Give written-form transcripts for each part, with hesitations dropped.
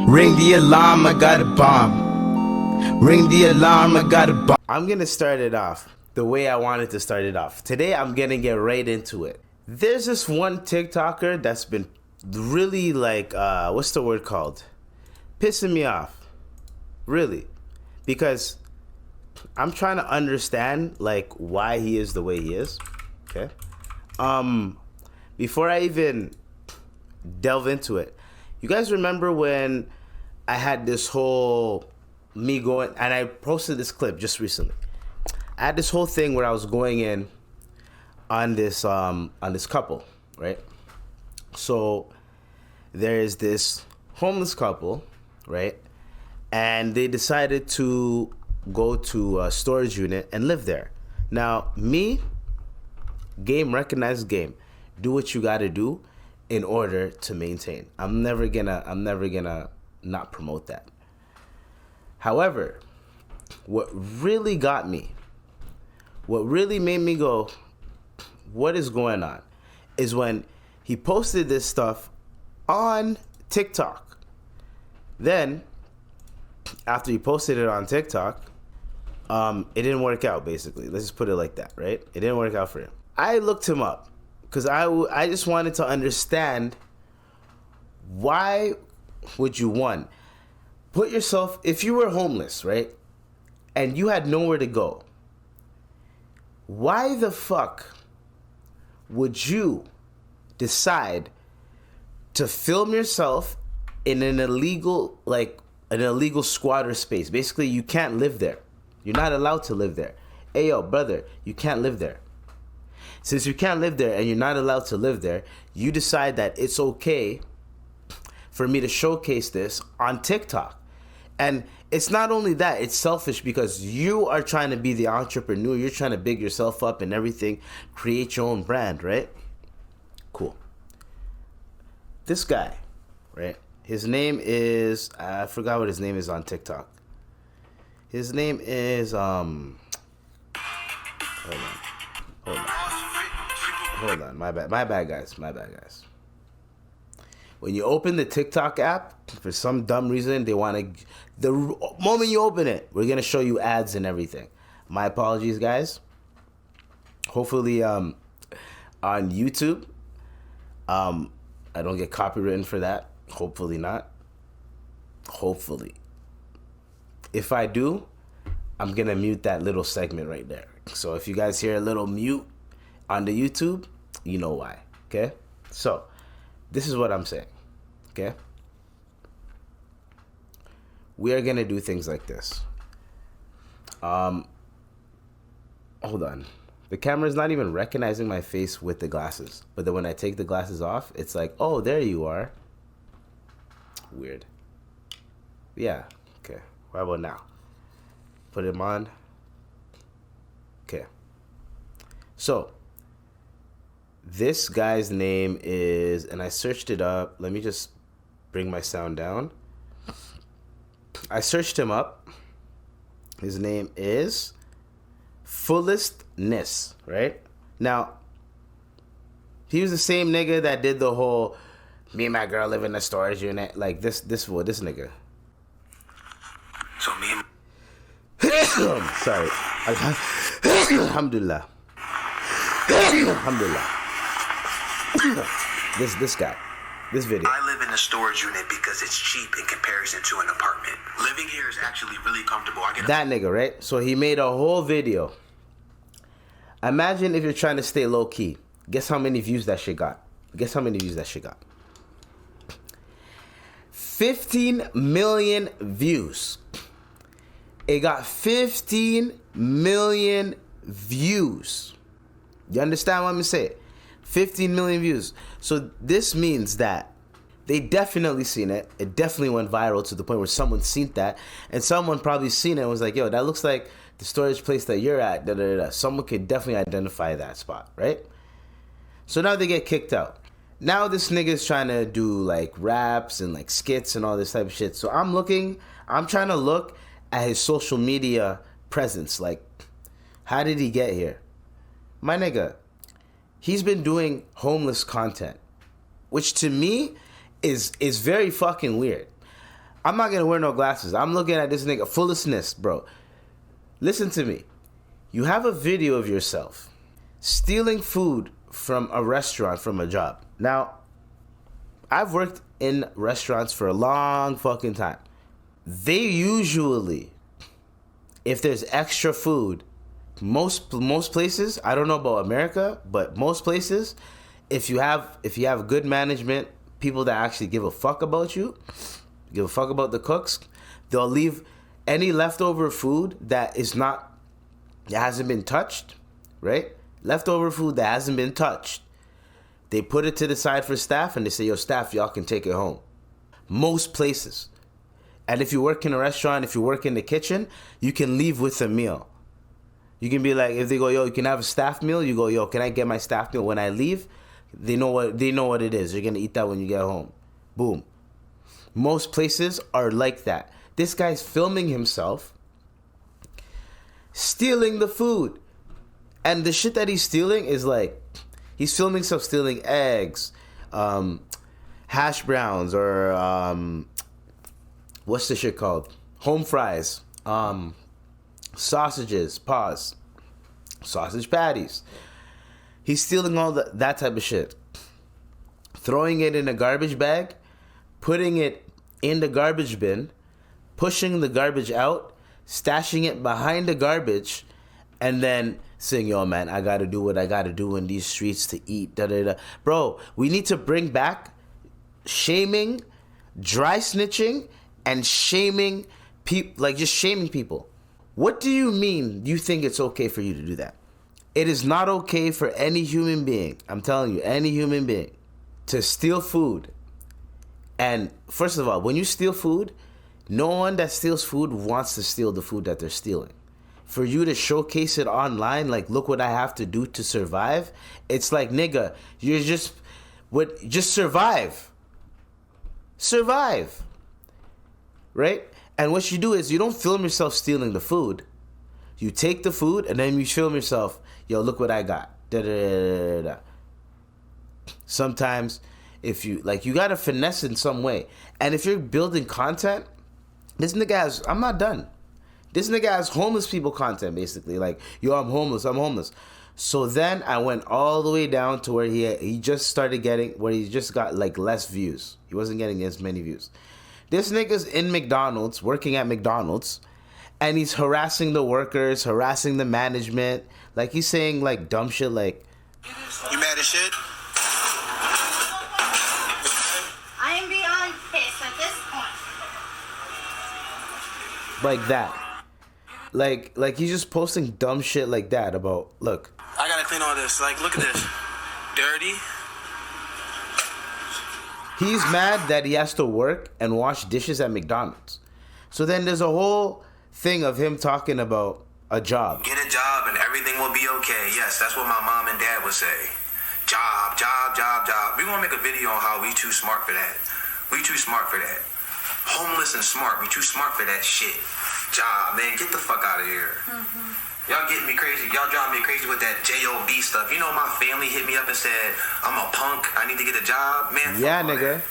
Ring the alarm, I got a bomb. Ring the alarm, I got a bomb. I'm gonna start it off the way I wanted to start it off. Today, I'm gonna get right into it. There's this one TikToker that's been really like, what's the word called? Pissing me off. Really. Because I'm trying to understand like why he is the way he is. Okay. Before I even delve into it, you guys remember when I had this whole me going, and I posted this clip just recently. I had this whole thing where I was going in on this couple, right? So there's this homeless couple, right? And they decided to go to a storage unit and live there. Now, me, game recognized game. Do what you gotta do in order to maintain. I'm never gonna not promote that. However, what really got me, what really made me go, what is going on, is when he posted this stuff on TikTok. Then, after he posted it on TikTok, it didn't work out, basically. Let's just put it like that, right? It didn't work out for him. I looked him up because I just wanted to understand, why would you, one, put yourself, if you were homeless, right, and you had nowhere to go, why the fuck would you decide to film yourself in an illegal squatter space? Basically, you can't live there. You're not allowed to live there. Hey, yo, brother, you can't live there. Since you can't live there and you're not allowed to live there, you decide that it's okay for me to showcase this on TikTok. And it's not only that, it's selfish because you are trying to be the entrepreneur. You're trying to big yourself up and everything, create your own brand, right? Cool. This guy, right? His name is, I forgot what his name is on TikTok. His name is, hold on, my bad guys. When you open the TikTok app, for some dumb reason, they want to, the moment you open it, we're going to show you ads and everything. My apologies, guys. Hopefully, on YouTube, I don't get copywritten for that. Hopefully not. Hopefully. If I do, I'm going to mute that little segment right there. So if you guys hear a little mute on the YouTube, you know why, okay? So, this is what I'm saying, okay? We are going to do things like this. Hold on. The camera is not even recognizing my face with the glasses. But then when I take the glasses off, it's like, oh, there you are. Weird. Yeah, okay. What about now? Put him on. Okay. So, this guy's name is, and I searched it up. Let me just bring my sound down. I searched him up. His name is Fullestness, right? Now, he was the same nigga that did the whole, me and my girl live in a storage unit. Like this nigga. So me and sorry. Alhamdulillah. Alhamdulillah. This guy. This video. I live in a storage unit because it's cheap in comparison to an apartment. Living here is actually really comfortable. That nigga, right? So he made a whole video. Imagine if you're trying to stay low key. Guess how many views that shit got? 15 million views. It got 15 million views. You understand what I'm saying? 15 million views. So this means that they definitely seen it. It definitely went viral to the point where someone seen that. And someone probably seen it and was like, yo, that looks like the storage place that you're at. Da, da, da, da. Someone could definitely identify that spot, right? So now they get kicked out. Now this nigga's trying to do like raps and like skits and all this type of shit. So I'm trying to look at his social media presence. Like, how did he get here? My nigga, he's been doing homeless content, which to me is very fucking weird. I'm not gonna wear no glasses. I'm looking at this nigga homelessness, bro. Listen to me. You have a video of yourself stealing food from a restaurant from a job. Now, I've worked in restaurants for a long fucking time. They usually, if there's extra food, most places, I don't know about America, but most places, if you have good management, people that actually give a fuck about you, give a fuck about the cooks, they'll leave any leftover food that hasn't been touched, right? Leftover food that hasn't been touched. They put it to the side for staff and they say, yo, staff, y'all can take it home. Most places. And if you work in a restaurant, if you work in the kitchen, you can leave with a meal. You can be like, if they go, yo, you can have a staff meal, you go, yo, can I get my staff meal when I leave? They know what it is. You're gonna eat that when you get home. Boom. Most places are like that. This guy's filming himself stealing the food. And the shit that he's stealing is like, he's filming himself stealing eggs, hash browns, or what's the shit called? Home fries, sausages, sausage patties. He's stealing all that type of shit. Throwing it in a garbage bag, putting it in the garbage bin, pushing the garbage out, stashing it behind the garbage, and then saying, yo, man, I gotta do what I gotta do in these streets to eat, da-da-da. Bro, we need to bring back shaming, dry snitching, and shaming people, like just shaming people. What do you mean you think it's okay for you to do that? It is not okay for any human being, I'm telling you, any human being, to steal food. And first of all, when you steal food, no one that steals food wants to steal the food that they're stealing. For you to showcase it online, like, look what I have to do to survive, it's like, nigga, you're just survive. Survive. Right? And what you do is you don't film yourself stealing the food. You take the food and then you film yourself, yo, look what I got. Da, da, da, da, da. Sometimes, if you, like, you gotta finesse in some way. And if you're building content, this nigga has, I'm not done. This nigga has homeless people content, basically. Like, yo, I'm homeless. So then I went all the way down to where he just started getting, where he just got, like, less views. He wasn't getting as many views. This nigga's in McDonald's, working at McDonald's, and he's harassing the workers, harassing the management. Like, he's saying, like, dumb shit like, You mad as shit? I am beyond pissed at this point. like that. Like he's just posting dumb shit like that about, look. I gotta clean all this. Like, look at this. Dirty. He's mad that he has to work and wash dishes at McDonald's. So then there's a whole thing of him talking about a job. Get a job and everything will be okay. Yes, that's what my mom and dad would say. Job. We gonna make a video on how we too smart for that. Homeless and smart. We too smart for that shit. Job, man. Get the fuck out of here. Mm-hmm. Y'all getting me crazy. Y'all driving me crazy with that J.O.B. stuff. You know, my family hit me up and said, I'm a punk. I need to get a job. Man, yeah, nigga. That.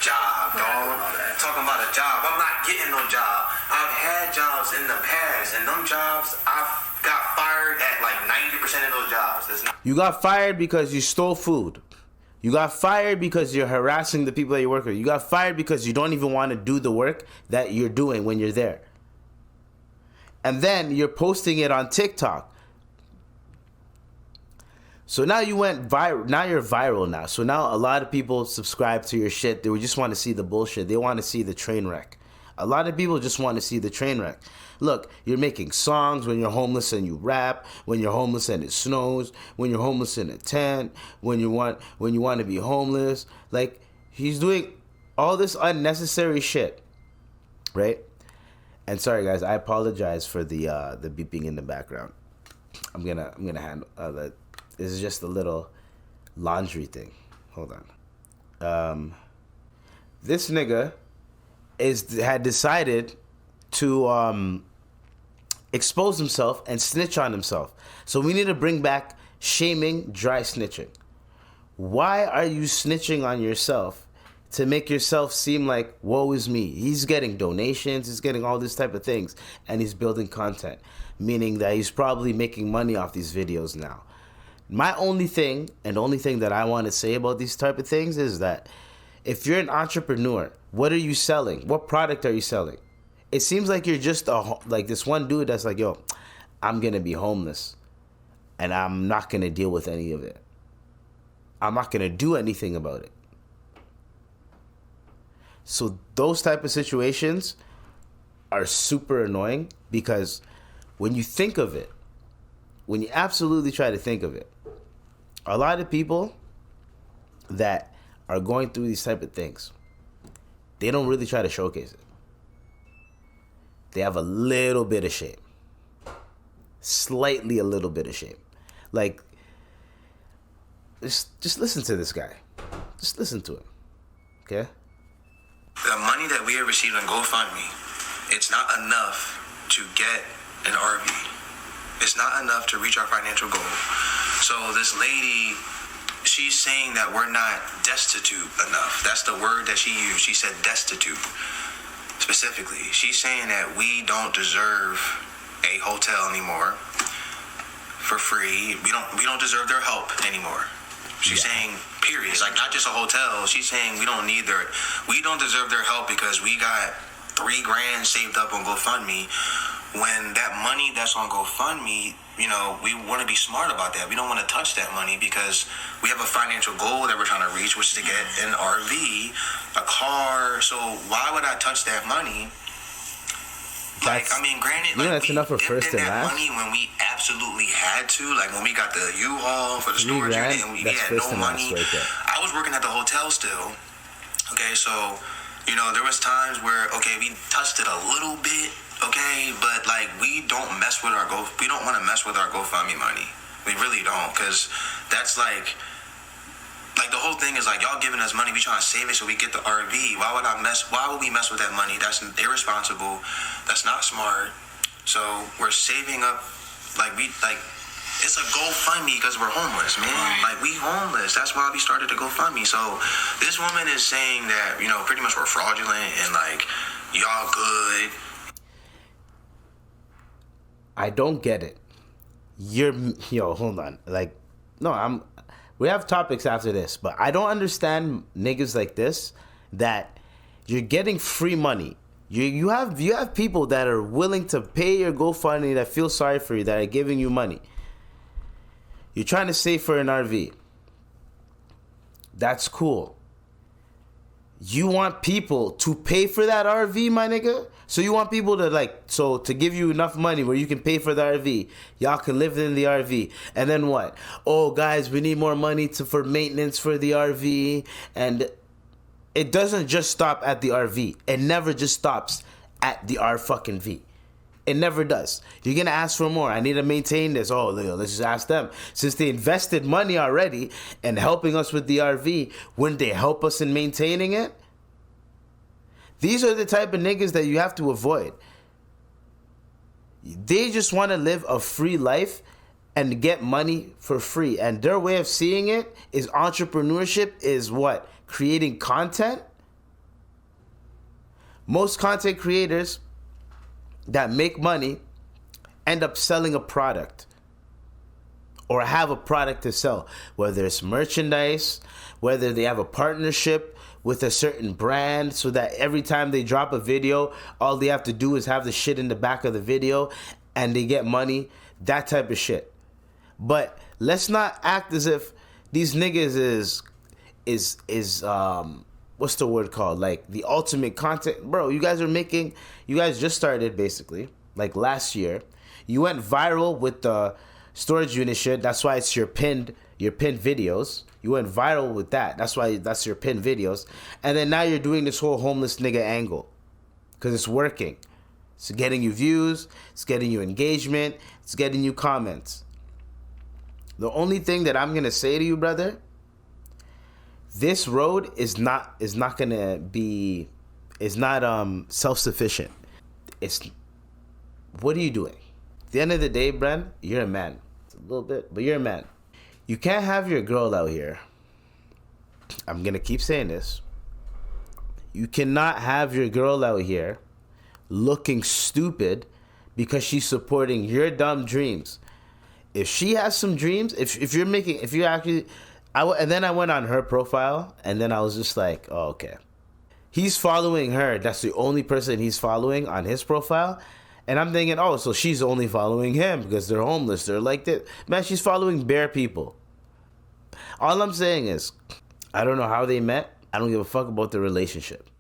Job, dog. Talking about a job. I'm not getting no job. I've had jobs in the past, and them jobs, I've got fired at like 90% of those jobs. You got fired because you stole food. You got fired because you're harassing the people that you work with. You got fired because you don't even want to do the work that you're doing when you're there. And then you're posting it on TikTok. So now you went viral. Now you're viral now. So now a lot of people subscribe to your shit. They just want to see the bullshit. They want to see the train wreck. A lot of people just want to see the train wreck. Look, you're making songs when you're homeless and you rap, when you're homeless and it snows, when you're homeless in a tent, when you want to be homeless. Like, he's doing all this unnecessary shit, right? And sorry guys, I apologize for the beeping in the background. I'm gonna handle that. This is just a little laundry thing. Hold on. This nigga had decided to expose himself and snitch on himself. So we need to bring back shaming, dry snitching. Why are you snitching on yourself to make yourself seem like, woe is me. He's getting donations, he's getting all this type of things, and he's building content, meaning that he's probably making money off these videos now. My only thing, and the only thing that I want to say about these type of things is that if you're an entrepreneur, what are you selling? What product are you selling? It seems like you're just like this one dude that's like, yo, I'm going to be homeless, and I'm not going to deal with any of it. I'm not going to do anything about it. So those type of situations are super annoying, because when you think of it, when you absolutely try to think of it, a lot of people that are going through these type of things, they don't really try to showcase it. They have a little bit of shame. Slightly a little bit of shame. Like, just listen to this guy. Just listen to him. Okay? The money that we have received on GoFundMe, it's not enough to get an RV. It's not enough to reach our financial goal. So this lady, she's saying that we're not destitute enough. That's the word that she used. She said destitute. Specifically, she's saying that we don't deserve a hotel anymore for free. We don't deserve their help anymore. She's saying, period. It's like not just a hotel. She's saying we don't deserve their help because we got $3,000 saved up on GoFundMe. When that money that's on GoFundMe, we want to be smart about that. We don't want to touch that money because we have a financial goal that we're trying to reach, which is to get an RV, a car. So why would I touch that money? Granted, that's enough for first and last. Money when we absolutely had to, like when we got the U-Haul for the storage unit, and we had no money. Right, I was working at the hotel still. Okay, so there was times where we touched it a little bit. Okay, but we don't want to mess with our GoFundMe money. We really don't, because that's like the whole thing is y'all giving us money, we trying to save it so we get the RV. Why would we mess with that money? That's irresponsible. That's not smart. So we're saving up, it's a GoFundMe because we're homeless, man. We homeless. That's why we started the GoFundMe. So this woman is saying that, pretty much we're fraudulent and y'all good. I don't get it. Hold on. We have topics after this, but I don't understand niggas like this, that you're getting free money. You have people that are willing to pay your GoFundMe, that feel sorry for you, that are giving you money. You're trying to save for an RV. That's cool. You want people to pay for that RV, my nigga? So you want people to to give you enough money where you can pay for the RV. Y'all can live in the RV. And then what? Oh, guys, we need more money for maintenance for the RV. And it doesn't just stop at the RV. It never just stops at the R-fucking-V. It never does. You're going to ask for more. I need to maintain this. Oh, let's just ask them. Since they invested money already and helping us with the RV, wouldn't they help us in maintaining it? These are the type of niggas that you have to avoid. They just want to live a free life and get money for free. And their way of seeing it is entrepreneurship is what? Creating content? Most content creators that make money end up selling a product or have a product to sell, whether it's merchandise, whether they have a partnership with a certain brand so that every time they drop a video, all they have to do is have the shit in the back of the video and they get money, that type of shit. But let's not act as if these niggas is what's the word called? The ultimate content. Bro, you guys just started basically, last year. You went viral with the storage unit shit. That's why it's your pinned videos. You went viral with that. That's why that's your pinned videos. And then now you're doing this whole homeless nigga angle. Because it's working. It's getting you views. It's getting you engagement. It's getting you comments. The only thing that I'm going to say to you, brother, this road is not self-sufficient. What are you doing? At the end of the day, Bren, you're a man. It's a little bit, but you're a man. You can't have your girl out here. I'm going to keep saying this. You cannot have your girl out here looking stupid because she's supporting your dumb dreams. If she has some dreams, and then I went on her profile, and then I was just like, oh, okay. He's following her. That's the only person he's following on his profile. And I'm thinking, oh, so she's only following him because they're homeless. They're like that. Man, she's following bare people. All I'm saying is, I don't know how they met. I don't give a fuck about the relationship.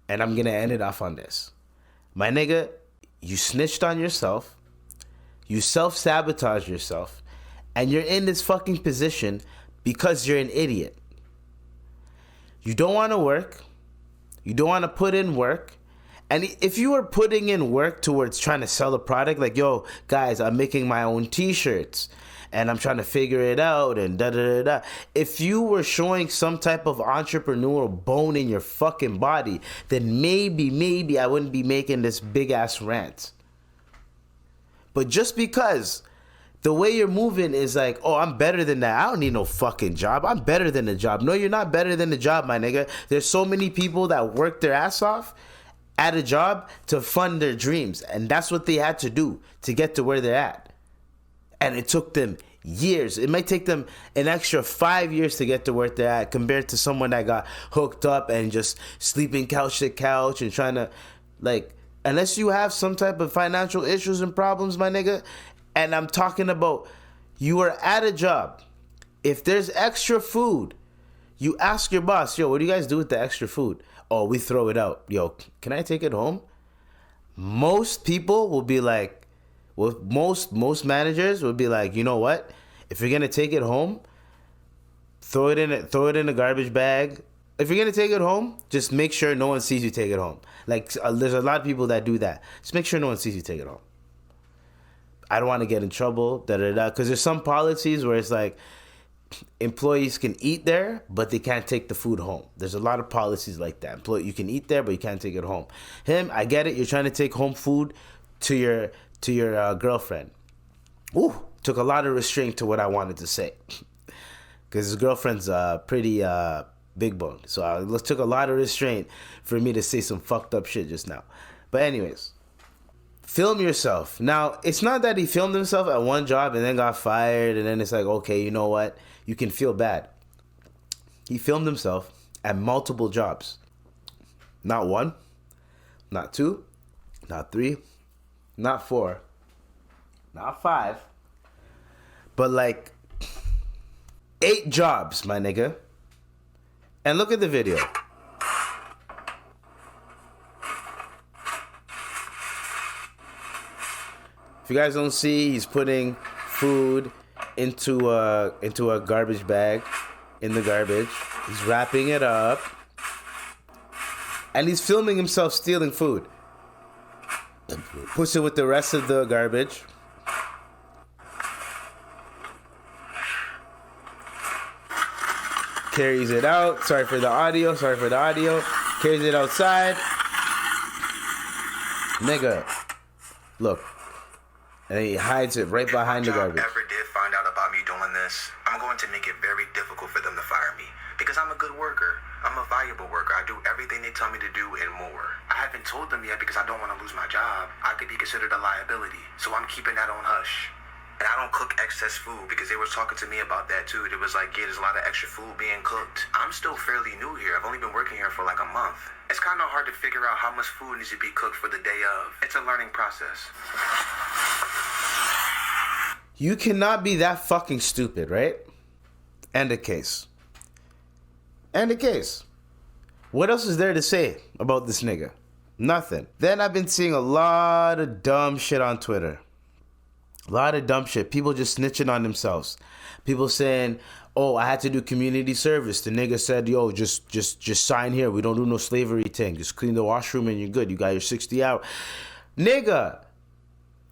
And I'm going to end it off on this. My nigga, you snitched on yourself. You self-sabotage yourself. And you're in this fucking position because you're an idiot. You don't want to work. You don't want to put in work. And if you were putting in work towards trying to sell a product, like, yo, guys, I'm making my own t-shirts and I'm trying to figure it out and da-da-da-da. If you were showing some type of entrepreneurial bone in your fucking body, then maybe I wouldn't be making this big-ass rant. But just because the way you're moving is like, oh, I'm better than that. I don't need no fucking job. I'm better than the job. No, you're not better than the job, my nigga. There's so many people that work their ass off at a job to fund their dreams. And that's what they had to do to get to where they're at. And it took them years. It might take them an extra 5 years to get to where they're at compared to someone that got hooked up and just sleeping couch to couch and trying to, like, unless you have some type of financial issues and problems, my nigga. And I'm talking about you are at a job. If there's extra food, you ask your boss, yo, what do you guys do with the extra food? Oh, we throw it out. Yo, can I take it home? Most people will be like, well, most managers will be like, you know what? If you're gonna take it home, throw it in a garbage bag. If you're gonna take it home, just make sure no one sees you take it home. Like, there's a lot of people that do that. Just make sure no one sees you take it home. I don't want to get in trouble, because there's some policies where it's like employees can eat there, but they can't take the food home. There's a lot of policies like that. You can eat there, but you can't take it home. I get it. You're trying to take home food to your girlfriend. Ooh, took a lot of restraint to what I wanted to say, because his girlfriend's pretty big bone. So it took a lot of restraint for me to say some fucked up shit just now. But anyways. Film yourself. Now, it's not that he filmed himself at one job and then got fired and then it's like, okay, you know what? You can feel bad. He filmed himself at multiple jobs. Not one, not two, not three, not four, not five, but like 8 jobs, my nigga. And look at the video. If you guys don't see, he's putting food into a garbage bag in the garbage. He's wrapping it up. And he's filming himself stealing food. Puts it with the rest of the garbage. Carries it out. Sorry for the audio. Carries it outside. Nigga. Look. And he hides it right behind the garbage. If ever did find out about me doing this, I'm going to make it very difficult for them to fire me. Because I'm a good worker. I'm a valuable worker. I do everything they tell me to do and more. I haven't told them yet because I don't want to lose my job. I could be considered a liability. So I'm keeping that on hush. And I don't cook excess food because they were talking to me about that too. It was like, yeah, there's a lot of extra food being cooked. I'm still fairly new here. I've only been working here for like a month. It's kind of hard to figure out how much food needs to be cooked for the day of. It's a learning process. You cannot be that fucking stupid, right? End of case. What else is there to say about this nigga? Nothing. Then I've been seeing a lot of dumb shit on Twitter. A lot of dumb shit. People just snitching on themselves. People saying, oh, I had to do community service. The nigga said, yo, just sign here. We don't do no slavery thing. Just clean the washroom and you're good. You got your 60 hours. Nigga,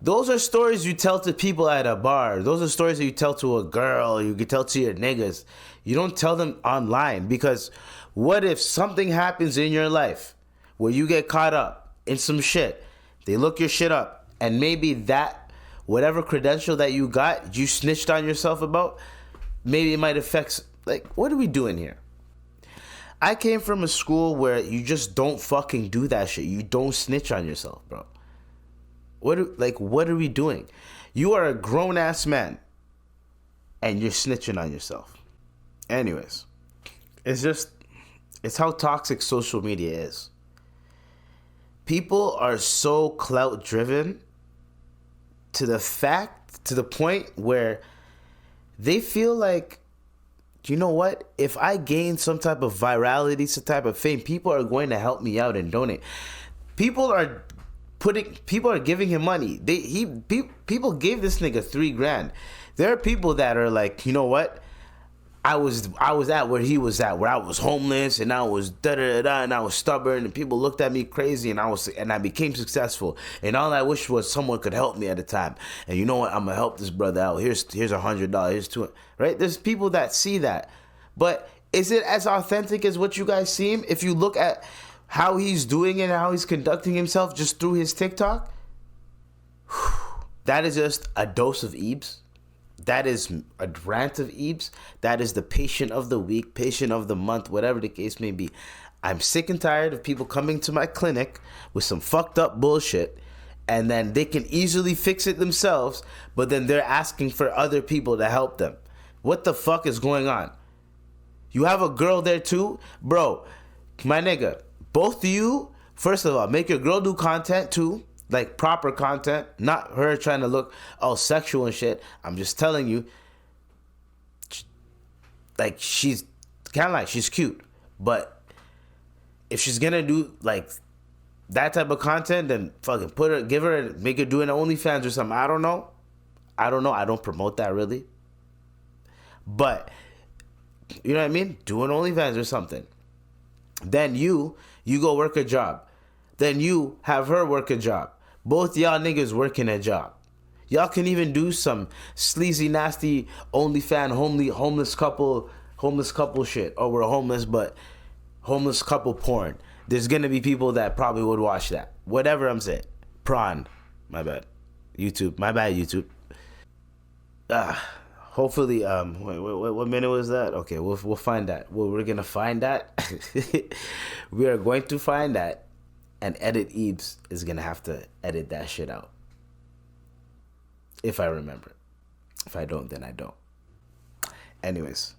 those are stories you tell to people at a bar. Those are stories that you tell to a girl. You can tell to your niggas. You don't tell them online, because what if something happens in your life where you get caught up in some shit? They look your shit up, and maybe that, whatever credential that you got, you snitched on yourself about, maybe it might affect, like, what are we doing here? I came from a school where you just don't fucking do that shit. You don't snitch on yourself, bro. What are we doing? You are a grown ass man and you're snitching on yourself. Anyways, it's how toxic social media is. People are so clout driven to the point where they feel like, you know what? If I gain some type of virality, some type of fame, people are going to help me out and donate. People are giving him money. People gave this nigga $3,000. There are people that are like, you know what? I was at where he was at, where I was homeless and I was and I was stubborn and people looked at me crazy and I became successful and all I wish was someone could help me at the time. And you know what? I'm gonna help this brother out. Here's $100. Here's $200. Right? There's people that see that, but is it as authentic as what you guys seem? If you look at how he's doing it and how he's conducting himself just through his TikTok, that is just a dose of Ebs. That is a rant of Ebs. That is the patient of the week, patient of the month, whatever the case may be. I'm sick and tired of people coming to my clinic with some fucked up bullshit and then they can easily fix it themselves, but then they're asking for other people to help them. What the fuck is going on? You have a girl there too? Bro, my nigga, both of you, first of all, make your girl do content too. Like proper content, not her trying to look all sexual and shit. I'm just telling you, like she's cute, but if she's gonna do like that type of content, then fucking make her do an OnlyFans or something. I don't know. I don't promote that really, but you know what I mean. Do an OnlyFans or something. Then you go work a job. Then you have her work a job. Both y'all niggas working a job. Y'all can even do some sleazy, nasty, OnlyFans, homeless couple shit. Oh, we're homeless, but homeless couple porn. There's gonna be people that probably would watch that. Whatever I'm saying. Prawn. My bad. YouTube. My bad, YouTube. Hopefully, what minute was that? Okay, we'll find that. We're gonna find that. We are going to find that. And Edit Ebs is going to have to edit that shit out. If I remember. If I don't, then I don't. Anyways.